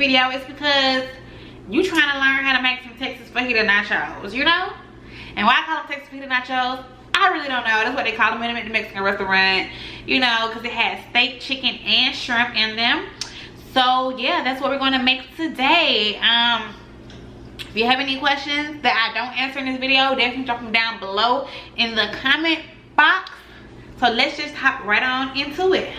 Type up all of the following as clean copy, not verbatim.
video is because you trying to learn how to make some Texas fajita nachos, you know? And why I call them Texas fajita nachos, I really don't know. That's what they call them at the Mexican restaurant, you know, because it has steak, chicken, and shrimp in them. So yeah, that's what we're going to make today. If you have any questions that I don't answer in this video, definitely drop them down below in the comment box. So let's just hop right on into it.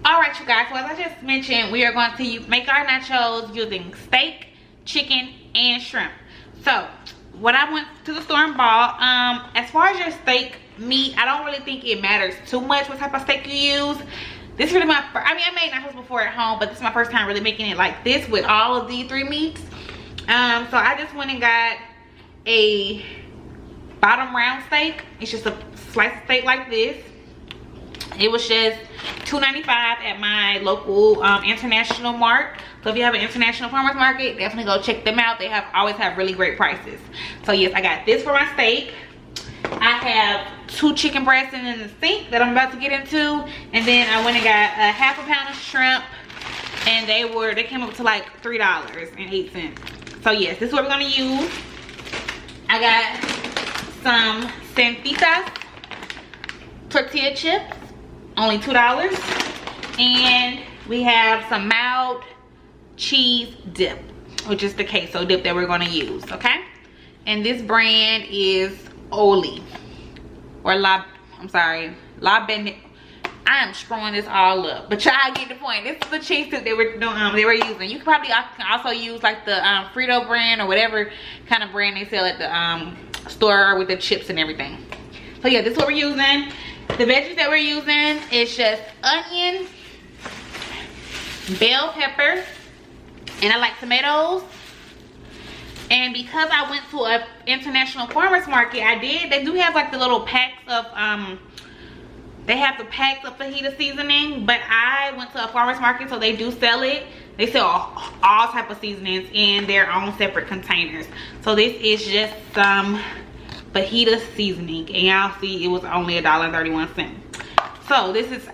All right, you guys, so as I just mentioned, we are going to make our nachos using steak, chicken, and shrimp. So what I went to the store and bought, as far as your steak meat, I don't really think it matters too much what type of steak you use. This is really my first, I mean, I made nachos before at home, but this is my first time really making it like this with all of these 3 meats. So I just went and got a bottom round steak. It's just a slice of steak like this. It was just $2.95 at my local international mart. So if you have an international farmers market, definitely go check them out. They always have really great prices. So yes, I got this for my steak. I have 2 chicken breasts in the sink that I'm about to get into, and then I went and got a ½ pound of shrimp, and they came up to like $3.08. So yes, this is what we're gonna use. I got some Santitas tortilla chips, only $2, and we have some mild cheese dip, which is the queso dip that we're going to use. Okay, and this brand is Oli or La Bene. I am screwing this all up, but y'all get the point. This is the cheese dip they were using. You can also use like the Frito brand or whatever kind of brand they sell at the store with the chips and everything. So yeah, this is what we're using. The veggies that we're using is just onion, bell pepper, and I like tomatoes. And because I went to an international farmers market, they do have like the little packs of they have the packs of fajita seasoning, but I went to a farmers market, so they do sell it. They sell all type of seasonings in their own separate containers. So this is just some fajita seasoning, and y'all see it was only $1.31. So this is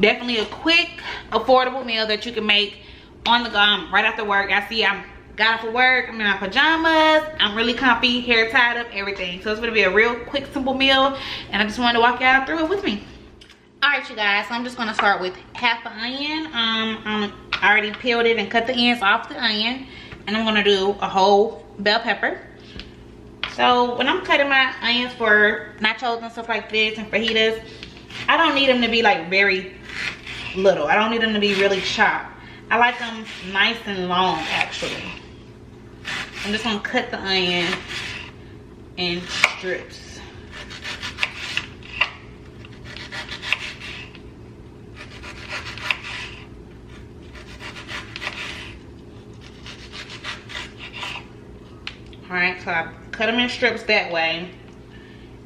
definitely a quick, affordable meal that you can make on the right after work. I see I got off of work, I'm in my pajamas, I'm really comfy, hair tied up, everything. So it's gonna be a real quick, simple meal, and I just wanted to walk y'all through it with me. All right, you guys, so I'm just gonna start with ½ an onion. I already peeled it and cut the ends off the onion, and I'm gonna do a whole bell pepper. So when I'm cutting my onions for nachos and stuff like this and fajitas, I don't need them to be like very little. I don't need them to be really chopped. I like them nice and long, actually. I'm just gonna cut the onion in strips. All right, so I cut them in strips that way,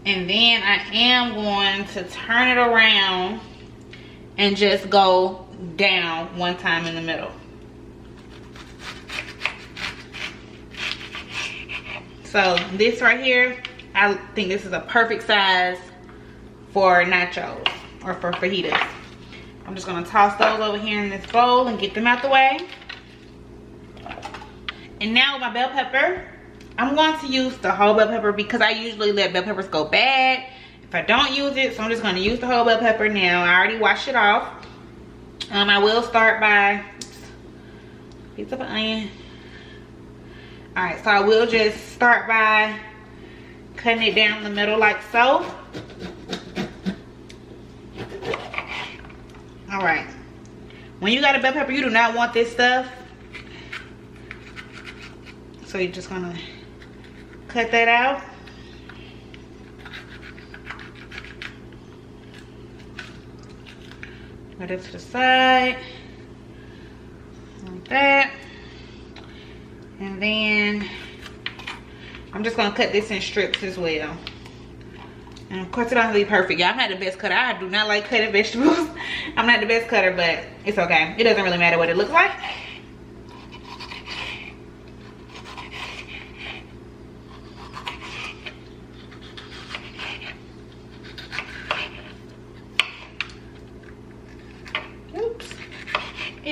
and then I am going to turn it around and just go down one time in the middle. So this right here, I think this is a perfect size for nachos or for fajitas. I'm just gonna toss those over here in this bowl and get them out the way. And now with my bell pepper, I'm going to use the whole bell pepper because I usually let bell peppers go bad if I don't use it. So I'm just going to use the whole bell pepper now. I already washed it off. I will start by piece of onion. All right, so I will just start by cutting it down the middle like so. All right. When you got a bell pepper, you do not want this stuff. So you're just gonna cut that out. Put it to the side. Like that. And then I'm just gonna cut this in strips as well. And of course it doesn't be perfect. Y'all, I'm not the best cutter. I do not like cutting vegetables. I'm not the best cutter, but it's okay. It doesn't really matter what it looks like.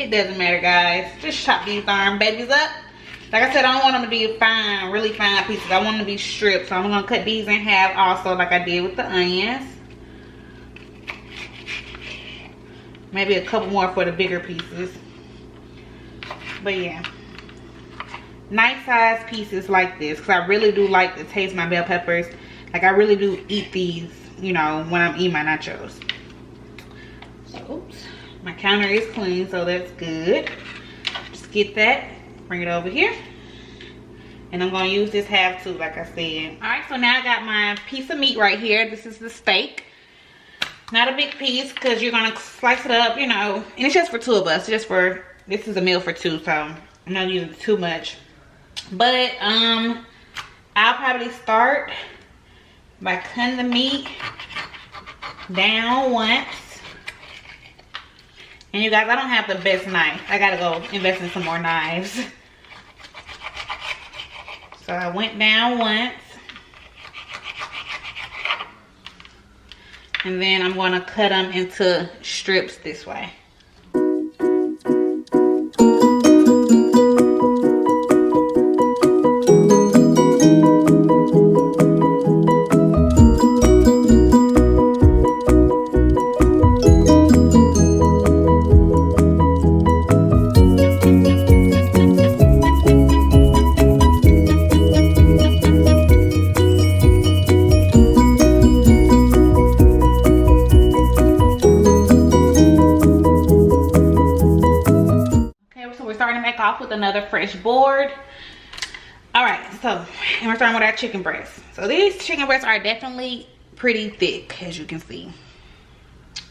it doesn't matter, guys. Just chop these darn babies up. Like I said, I don't want them to be fine, really fine pieces. I want them to be stripped. So I'm gonna cut these in half also, like I did with the onions. Maybe a couple more for the bigger pieces. But yeah, nice size pieces like this, because I really do like to taste my bell peppers. Like I really do eat these, you know, when I'm eating my nachos. So, oops, my counter is clean, so that's good. Just get that, bring it over here, and I'm gonna use this half too, like I said. All right, so now I got my piece of meat right here. This is the steak. Not a big piece, because you're gonna slice it up, you know, and it's just for two of us. Just for, this is a meal for two, so I'm not using too much. But I'll probably start by cutting the meat down once. And you guys, I don't have the best knife. I gotta go invest in some more knives. So I went down once. And then I'm gonna cut them into strips this way. Off with another fresh board. All right, so and we're starting with our chicken breasts. So these chicken breasts are definitely pretty thick, as you can see.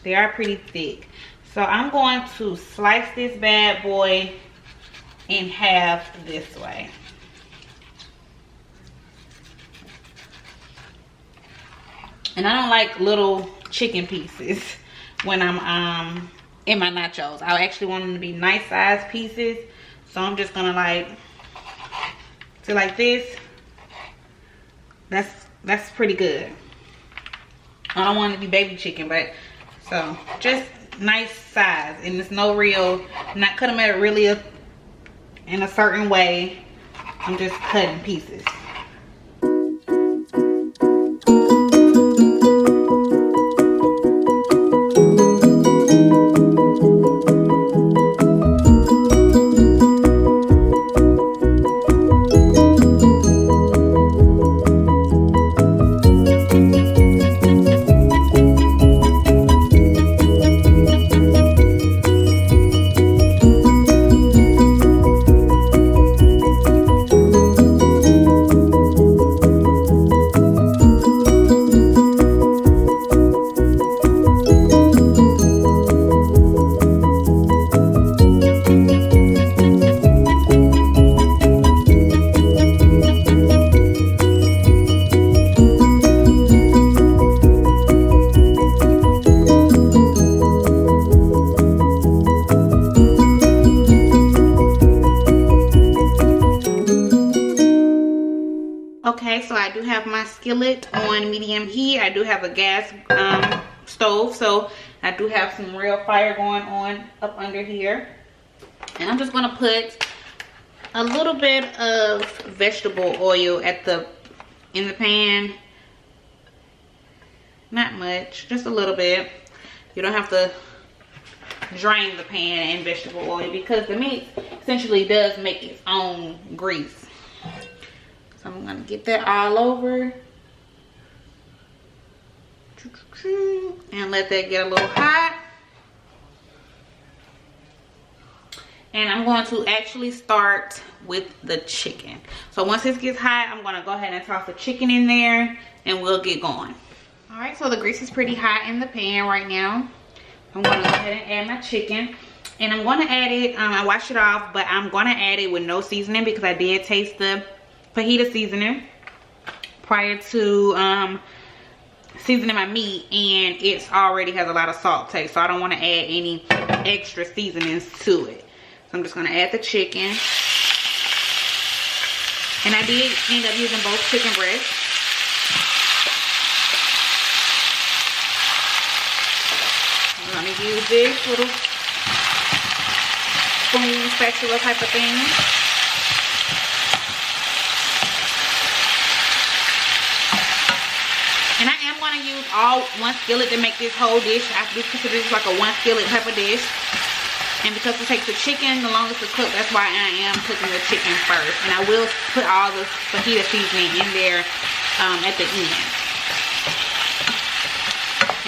They are pretty thick. So I'm going to slice this bad boy in half this way. And I don't like little chicken pieces when I'm in my nachos. I actually want them to be nice size pieces. So I'm just gonna like this. That's pretty good. I don't want it to be baby chicken, but so just nice size, and it's no real, I'm not cutting them at really in a certain way. I'm just cutting pieces. Okay, so I do have my skillet on medium heat. I do have a gas stove, so I do have some real fire going on up under here. And I'm just gonna put a little bit of vegetable oil in the pan. Not much, just a little bit. You don't have to drain the pan in vegetable oil, because the meat essentially does make its own grease. So I'm gonna get that all over and let that get a little hot. And I'm going to actually start with the chicken. So once this gets hot, I'm gonna go ahead and toss the chicken in there and we'll get going. All right, so the grease is pretty hot in the pan right now. I'm gonna go ahead and add my chicken. And I'm gonna add it, I washed it off, but I'm gonna add it with no seasoning, because I did taste the fajita seasoning prior to seasoning my meat, and it already has a lot of salt taste, so I don't want to add any extra seasonings to it. So I'm just going to add the chicken, and I did end up using both chicken breasts. I'm going to use this little spoon, spatula type of thing. And I am going to use all one skillet to make this whole dish. I do consider this like a one skillet type of dish. And because it takes the chicken the longest to cook, that's why I am cooking the chicken first. And I will put all the fajita seasoning in there at the end.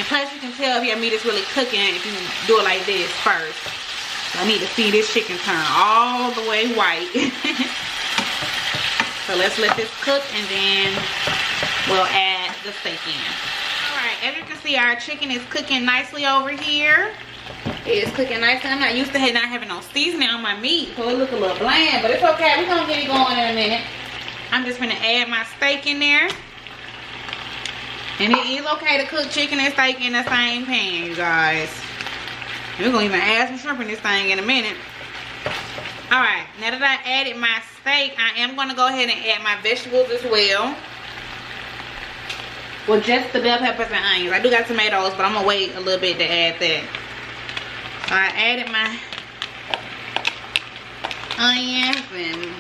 And plus you can tell if your meat is really cooking if you do it like this first. So I need to see this chicken turn all the way white. So let's let this cook and then we'll add the steak in. Alright, as you can see, our chicken is cooking nicely over here. It is cooking nicely. I'm not used to not having no seasoning on my meat, so it looks a little bland, but it's okay. We're gonna get it going in a minute. I'm just gonna add my steak in there. And it is okay to cook chicken and steak in the same pan, you guys. And we're gonna even add some shrimp in this thing in a minute. Alright, now that I added my steak, I am gonna go ahead and add my vegetables as well. Well, just the bell peppers and onions. I do got tomatoes, but I'm gonna wait a little bit to add that. So I added my onions and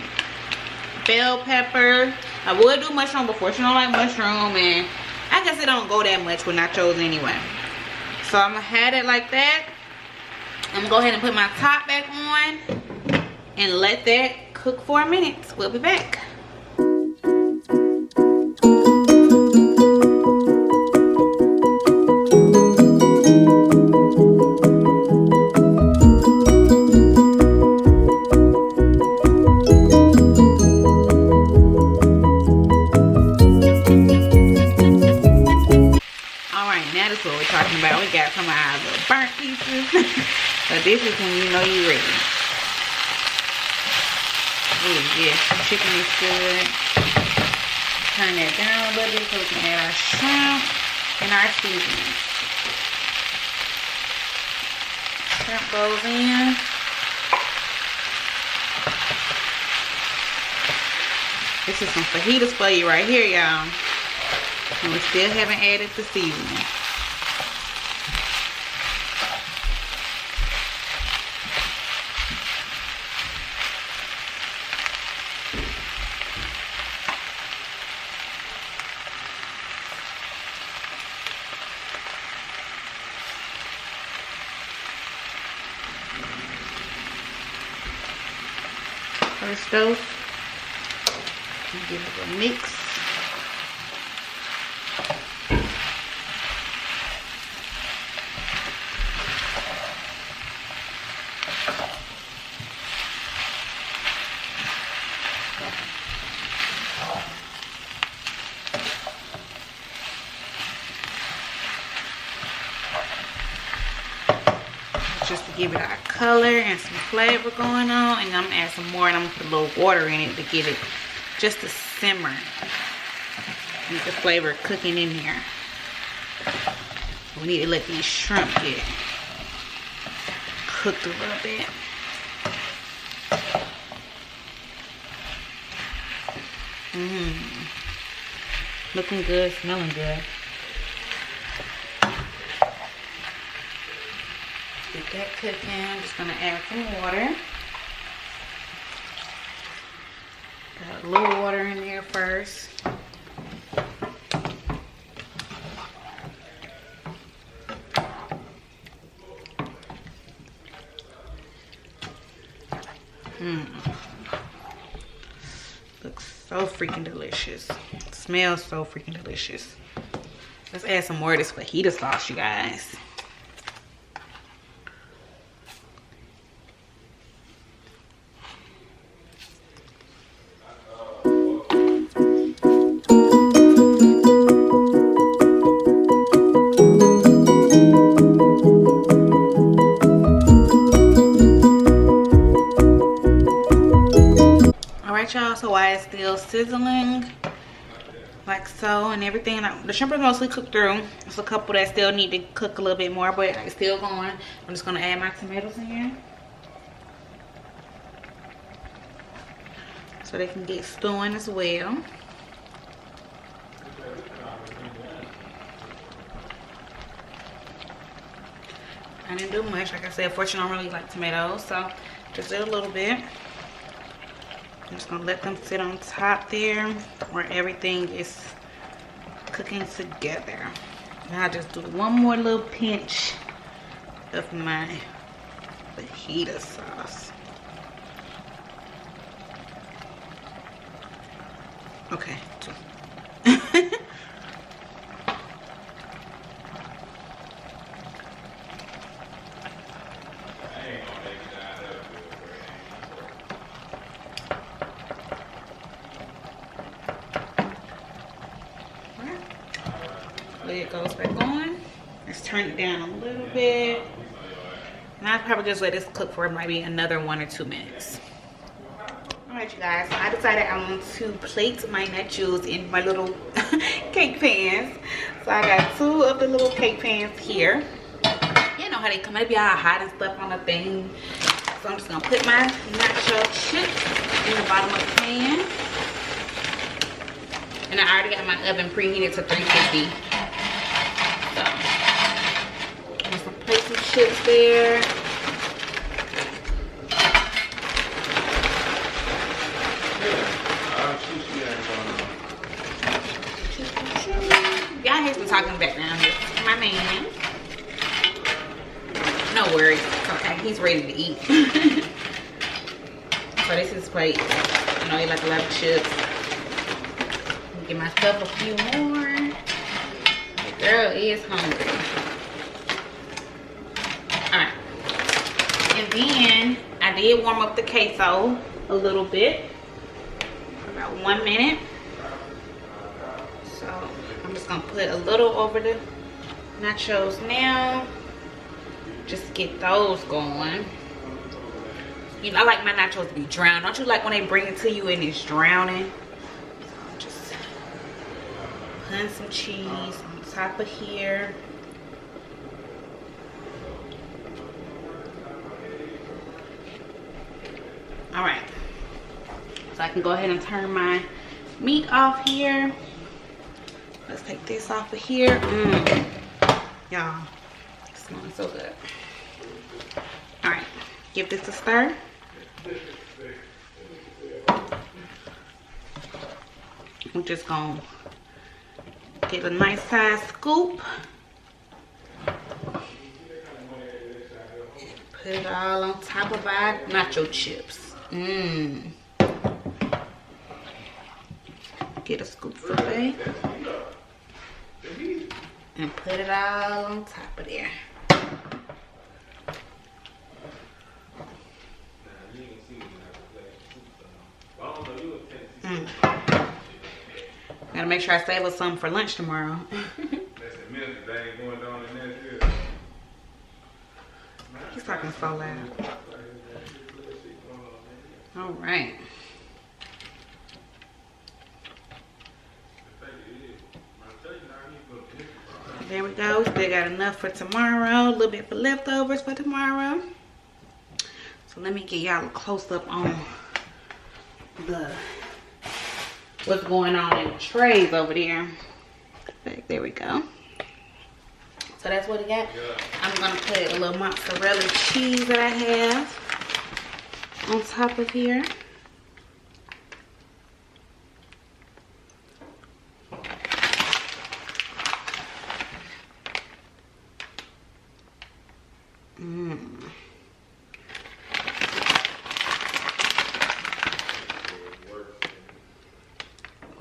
bell pepper. I would do mushroom before. She don't like mushroom, and I guess it don't go that much with nachos anyway. So I'm gonna have it like that. I'm gonna go ahead and put my top back on and let that cook for a minute. We'll be back. About. We got some of our little burnt pieces. So this is when you know you're ready. Oh yes, the chicken is good. Turn that down a little bit so we can add our shrimp and our seasoning. Shrimp goes in. This is some fajitas for you right here, y'all. And we still haven't added the seasoning. First off, give it a mix. Just to give it our color and some flavor going on, and I'm gonna add some more, and I'm gonna put a little water in it to get it just to simmer. Get the flavor cooking in there. We need to let these shrimp get cooked a little bit. Looking good, smelling good. Get that cooking. I'm just gonna add some water. Got a little water in there first. Looks so freaking delicious. Smells so freaking delicious. Let's add some more of this fajita sauce, you guys. Y'all, so while it's still sizzling like so and everything, the shrimp is mostly cooked through. There's a couple that still need to cook a little bit more, but it's still going. I'm just gonna add my tomatoes in here so they can get stewing as well. I didn't do much. Like I said, fortunately I don't really like tomatoes, so Just a little bit. I'm just gonna let them sit on top there where everything is cooking together. Now I'll just do one more little pinch of my fajita sauce. Okay. Lid goes back on. Let's turn it down a little bit. And I'll probably just let this cook for maybe another 1 or 2 minutes. Alright, you guys, so I decided I want to plate my nachos in my little cake pans. So I got 2 of the little cake pans here. You know how they come, they be all hot and stuff on the thing. So I'm just gonna put my nacho chips in the bottom of the pan. And I already got my oven preheated to 350. So I'm just gonna place some chips there. Y'all hear some talking background here. My man. No worries. It's okay. He's ready to eat. So this is plate. You know, he like a lot of chips. Get myself a few more. The girl is hungry. Alright. And then I did warm up the queso a little bit. For about 1 minute. So I'm just gonna put a little over the nachos now. Just get those going. You know, I like my nachos to be drowned. Don't you like when they bring it to you and it's drowning? So just putting some cheese on top of here. Alright. So I can go ahead and turn my meat off here. Let's take this off of here. Y'all, it's smelling so good. Alright, give this a stir. We're just gonna get a nice size scoop. Put it all on top of our nacho chips. Get a scoop of it and put it all on top of there. Gotta make sure I save us some for lunch tomorrow. He's talking so loud. All right. There we go. Still got enough for tomorrow. A little bit for leftovers for tomorrow. So let me get y'all a close up on what's going on in the trays over there. There we go. So that's what I got. I'm gonna put a little mozzarella cheese that I have on top of here.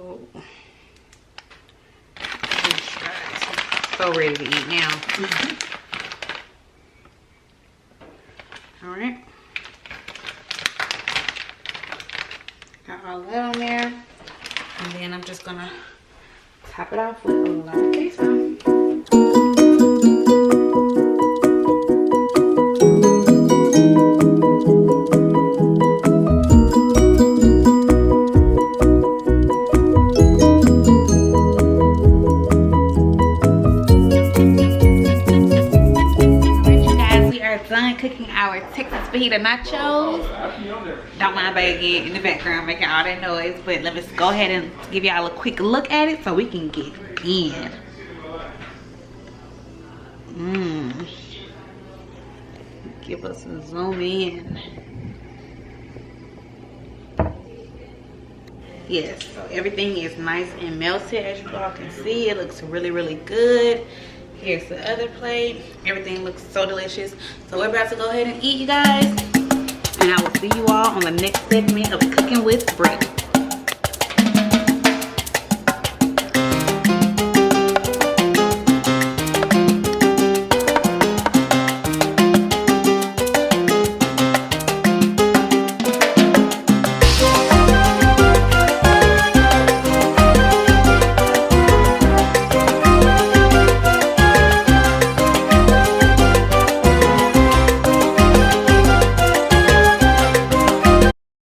Oh. So ready to eat now. All right. Got all that on there. And then I'm just gonna top it off with a lot of queso. Cooking our Texas fajita nachos. Don't mind bagging in the background making all that noise, but let me go ahead and give y'all a quick look at it so we can get in. Give us a zoom in. Yes, so everything is nice and melted. As you all can see, it looks really, really good. Here's the other plate. Everything looks so delicious. So we're about to go ahead and eat, you guys. And I will see you all on the next segment of Cooking with Britt.